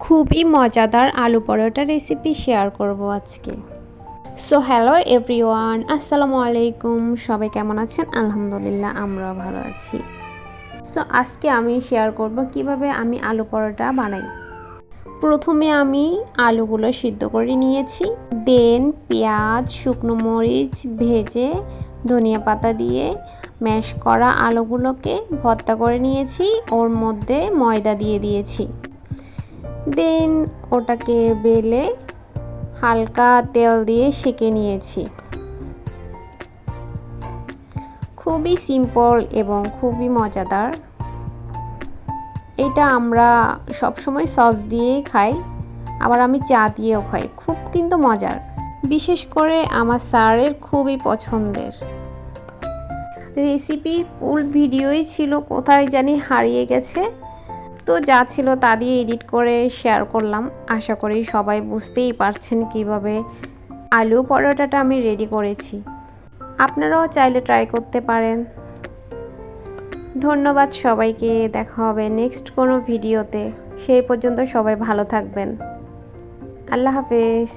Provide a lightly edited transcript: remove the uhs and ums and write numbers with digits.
খুবই মজাদার আলু পরোটা রেসিপি শেয়ার করব আজকে। সো হ্যালো এভরিওয়ান, আসসালামু আলাইকুম। সবাই কেমন আছেন? আলহামদুলিল্লাহ, আমরাও ভালো আছি। সো আজকে আমি শেয়ার করব কিভাবে আমি আলু পরোটা বানাই। প্রথমে আমি আলুগুলো সিদ্ধ করে নিয়েছি, দেন পেঁয়াজ, শুকনো মরিচ ভেজে ধনিয়া পাতা দিয়ে ম্যাশ করা আলুগুলোকে ভর্তা করে নিয়েছি, ওর মধ্যে ময়দা দিয়ে দিয়েছি। দেন ওটাকে বেলে হালকা তেল দিয়ে সেঁকে নিয়েছি। খুবই সিম্পল এবং খুবই মজাদার। এটা আমরা সবসময় সস দিয়েই খাই, আবার আমি চা দিয়েও খাই। খুব কিন্তু মজার, বিশেষ করে আমার স্যারের খুবই পছন্দের। রেসিপির ফুল ভিডিওই ছিল, কোথায় জানি হারিয়ে গেছে। তো যা ছিল তা দিয়ে এডিট করে শেয়ার করলাম। আশা করি সবাই বুঝতেই পারছেন কিভাবে আলু পরোটাটা আমি রেডি করেছি। আপনারাও চাইলে ট্রাই করতে পারেন। ধন্যবাদ সবাইকে। দেখা হবে নেক্সট কোনো ভিডিওতে। সেই পর্যন্ত সবাই ভালো থাকবেন। আল্লাহ হাফেজ।